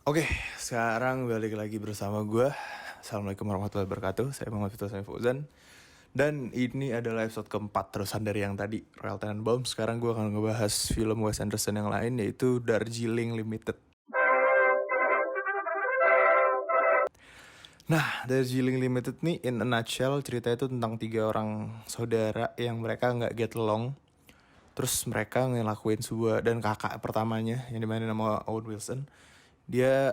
Oke, sekarang balik lagi bersama gue. Assalamualaikum warahmatullahi wabarakatuh. Saya Muhammad Fitra Fauzan. Dan ini adalah episode keempat terusan dari yang tadi, Royal Tenenbaums. Sekarang gue akan ngebahas film Wes Anderson yang lain, yaitu Darjeeling Limited. Nah, Darjeeling Limited nih in a nutshell, ceritanya itu tentang tiga orang saudara yang mereka nggak get along. Terus mereka ngelakuin sebuah, dan kakak pertamanya yang dimainin sama Owen Wilson, dia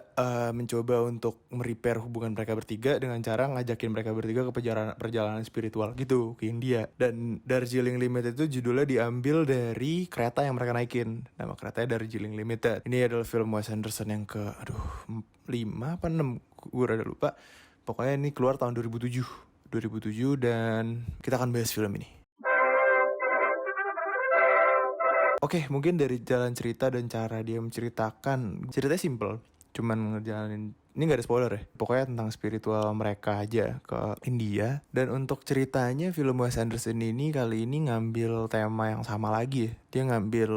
mencoba untuk merepair hubungan mereka bertiga dengan cara ngajakin mereka bertiga ke perjalanan spiritual gitu ke India. Dan Darjeeling Limited itu judulnya diambil dari kereta yang mereka naikin. Nama keretanya Darjeeling Limited. Ini adalah film Wes Anderson yang ke 5 apa 6, gue rada lupa. Pokoknya ini keluar tahun 2007 dan kita akan bahas film ini. Oke, mungkin dari jalan cerita dan cara dia menceritakan, ceritanya simple, cuman ngejalanin, ini gak ada spoiler ya, pokoknya tentang spiritual mereka aja ke India. Dan untuk ceritanya, film Wes Anderson ini kali ini ngambil tema yang sama lagi ya. Dia ngambil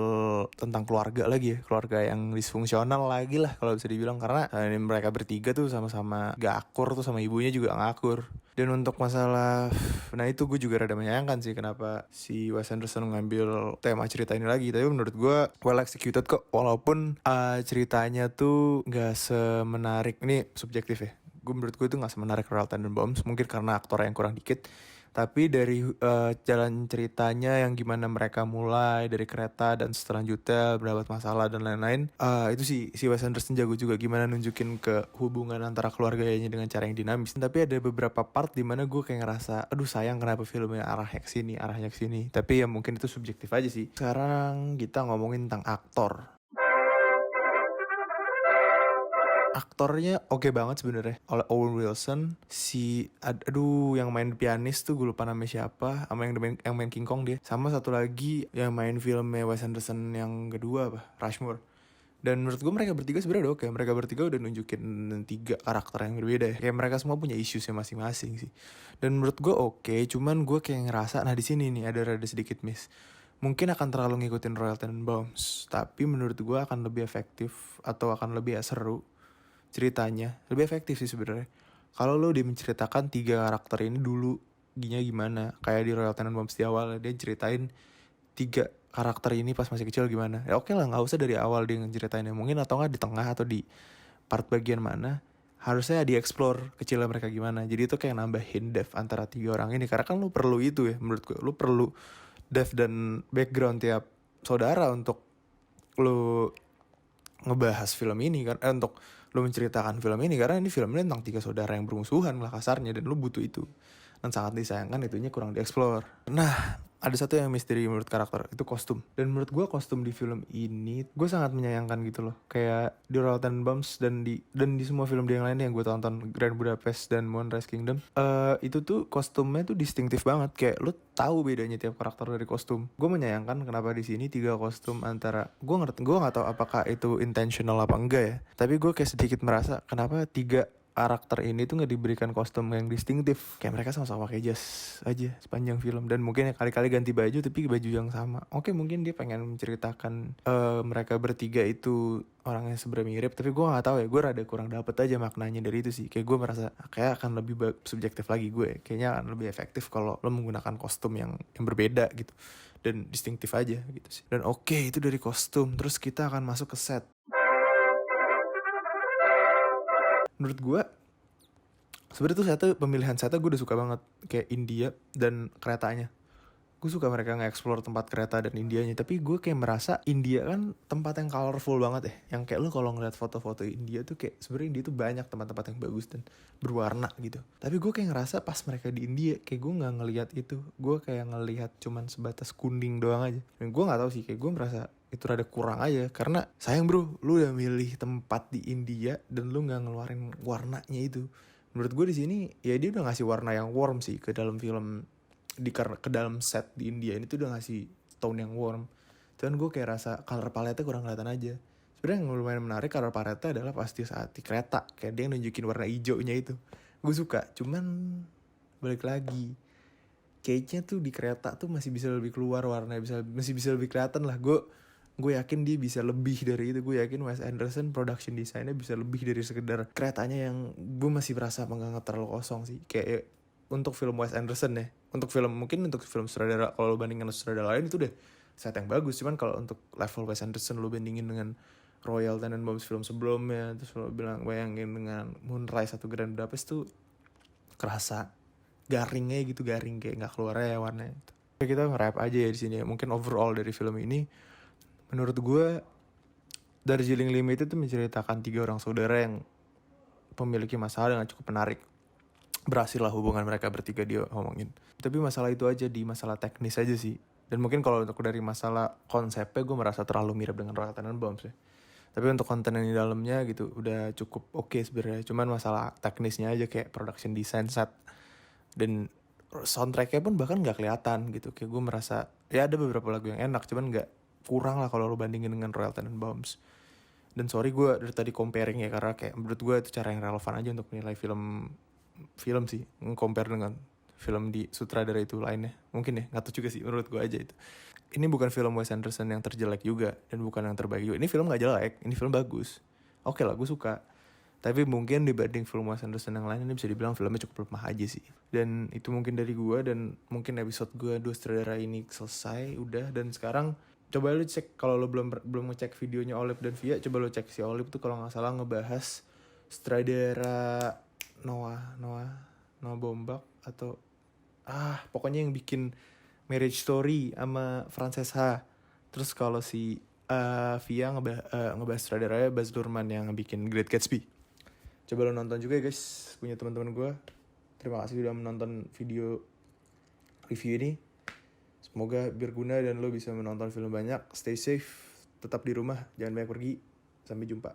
tentang keluarga lagi ya, keluarga yang disfungsional lagi lah kalau bisa dibilang. Karena ini mereka bertiga tuh sama-sama gak akur, tuh sama ibunya juga gak akur. Dan untuk masalah, nah itu gue juga rada menyayangkan sih kenapa si Wes Anderson ngambil tema cerita ini lagi. Tapi menurut gue well executed kok. Walaupun ceritanya tuh gak semenarik, ini subjektif ya. Menurut gue tuh gak semenarik Royal Tenenbaums. Mungkin karena aktor yang kurang dikit. Tapi dari jalan ceritanya yang gimana mereka mulai dari kereta dan selanjutnya berdapat masalah dan lain-lain, itu sih si Wes Anderson jago juga gimana nunjukin ke hubungan antara keluarganya dengan cara yang dinamis. Tapi ada beberapa part di mana gue kayak ngerasa, aduh sayang kenapa filmnya arahnya ke sini. Tapi ya mungkin itu subjektif aja sih. Sekarang kita ngomongin tentang aktor. Aktornya oke banget sebenarnya. Oleh Owen Wilson, aduh yang main pianis tuh gue lupa namanya siapa, sama yang main King Kong dia. Sama satu lagi yang main filmnya Wes Anderson yang kedua apa? Rushmore. Dan menurut gue mereka bertiga sebenarnya udah oke. Mereka bertiga udah nunjukin tiga karakter yang berbeda ya. Kayak mereka semua punya issuesnya masing-masing sih. Dan menurut gue oke, cuman gue kayak ngerasa, nah di sini nih ada rada sedikit miss. Mungkin akan terlalu ngikutin Royal Tenenbaums, tapi menurut gue akan lebih efektif atau akan lebih seru ceritanya, lebih efektif sih sebenarnya kalau lo dia menceritakan tiga karakter ini dulu gimana. Kayak di Royal Tenenbaums di awal dia ceritain tiga karakter ini pas masih kecil gimana. Ya oke lah, nggak usah dari awal dia ngeceritainnya, mungkin atau nggak di tengah atau di part bagian mana harusnya dieksplor kecilnya mereka gimana. Jadi itu kayak nambahin depth antara tiga orang ini, karena kan lu perlu itu ya menurut gue, lu perlu depth dan background tiap saudara untuk lu ngebahas film ini kan, untuk lu menceritakan film ini, karena ini film ini tentang tiga saudara yang bermusuhan lah kasarnya, dan lu butuh itu. Dan sangat disayangkan itunya kurang dieksplor. Nah, ada satu yang misteri menurut karakter, itu kostum. Dan menurut gue kostum di film ini gue sangat menyayangkan gitu loh. Kayak di Royal Tenenbaums dan di semua film dia yang lain yang gue tonton, Grand Budapest dan Moonrise Kingdom, itu tuh kostumnya tuh distintif banget. Kayak lu tahu bedanya tiap karakter dari kostum. Gue menyayangkan kenapa di sini tiga kostum antara, gue nggak tahu apakah itu intentional apa enggak ya. Tapi gue kayak sedikit merasa kenapa tiga karakter ini tuh nggak diberikan kostum yang distintif. Kayak mereka sama-sama pakai jas aja sepanjang film, dan mungkin ya kali-kali ganti baju tapi baju yang sama. Oke, mungkin dia pengen menceritakan mereka bertiga itu orangnya sebenarnya mirip, tapi gue nggak tahu ya, gue rada kurang dapet aja maknanya dari itu sih. Kayak gue merasa kayak akan lebih subjektif lagi, gue kayaknya akan lebih efektif kalau lo menggunakan kostum yang berbeda gitu dan distintif aja gitu sih. Dan oke, itu dari kostum, terus kita akan masuk ke set. Menurut gue sebenarnya tuh pemilihan setnya gue udah suka banget, kayak India dan keretanya. Gue suka mereka nge-explore tempat kereta dan Indianya. Tapi gue kayak merasa India kan tempat yang colorful banget ya. Yang kayak lu kalau ngeliat foto-foto India tuh kayak sebenarnya India tuh banyak tempat-tempat yang bagus dan berwarna gitu. Tapi gue kayak ngerasa pas mereka di India kayak gue nggak ngelihat itu. Gue kayak ngelihat cuman sebatas kuning doang aja. Dan gue nggak tahu sih, kayak gue merasa itu rada kurang aja. Karena sayang bro, lu udah milih tempat di India dan lu nggak ngeluarin warnanya itu. Menurut gue di sini ya dia udah ngasih warna yang warm sih ke dalam film, ke dalam set di India ini tuh udah ngasih tone yang warm. Cuman gue kayak rasa color palette kurang kelihatan aja. Sebenarnya yang lumayan menarik color palette adalah pasti saat di kereta, kayak dia nunjukin warna hijaunya itu. Gue suka, cuman balik lagi, kayaknya tuh di kereta tuh masih bisa lebih keluar warnanya, masih bisa lebih kelihatan lah. Gue gue yakin dia bisa lebih dari itu. Gue yakin Wes Anderson production desainnya bisa lebih dari sekedar keretanya yang gue masih berasa menganggap terlalu kosong sih. Kayak untuk film Wes Anderson ya, untuk film mungkin untuk film sutradara, kalau lo bandingin sutradara lain itu udah set yang bagus. Cuman kalau untuk level Wes Anderson lo bandingin dengan Royal Tenenbaums film sebelumnya, terus lo bilang bayangin dengan Moonrise atau Grand Budapest tuh kerasa garingnya gitu, garing kayak nggak keluar ya warnanya. Kita nge-rap aja ya di sini ya. Mungkin overall dari film ini, menurut gue Darjeeling Limited itu menceritakan 3 orang saudara yang memiliki masalah dengan cukup menarik. Berhasil lah hubungan mereka bertiga dia ngomongin. Tapi masalah itu aja di masalah teknis aja sih. Dan mungkin kalau untuk dari masalah konsepnya gue merasa terlalu mirip dengan Royal Tenenbaums ya. Tapi untuk konten yang di dalamnya gitu udah cukup oke sebenarnya. Cuman masalah teknisnya aja kayak production design set dan soundtracknya pun bahkan nggak kelihatan gitu. Kayak gue merasa ya ada beberapa lagu yang enak, cuman nggak, kurang lah kalau lo bandingin dengan Royal Tenenbaums. Dan sorry gue dari tadi comparing ya, karena kayak menurut gue itu cara yang relevan aja untuk menilai film sih, compare dengan film di sutradara itu lainnya. Mungkin ya, nggak tahu juga sih, menurut gue aja itu. Ini bukan film Wes Anderson yang terjelek juga dan bukan yang terbaik juga. Ini film nggak jelek, ini film bagus. Oke lah, gue suka. Tapi mungkin dibanding film Wes Anderson yang lain, ini bisa dibilang filmnya cukup lemah aja sih. Dan itu mungkin dari gue, dan mungkin episode gue 2 sutradara ini selesai udah. Dan sekarang coba lu cek, kalau lu belum ngecek videonya Olip dan Via, coba lu cek. Si Olip tuh kalau nggak salah ngebahas sutradara Noah Baumbach atau pokoknya yang bikin Marriage Story sama Frances Ha. Terus kalau si Via ngebahas sutradaranya Baz Luhrmann yang bikin Great Gatsby. Coba lo nonton juga ya guys, punya teman-teman gue. Terima kasih udah menonton video review ini. Semoga berguna dan lo bisa menonton film banyak. Stay safe, tetap di rumah, jangan banyak pergi. Sampai jumpa.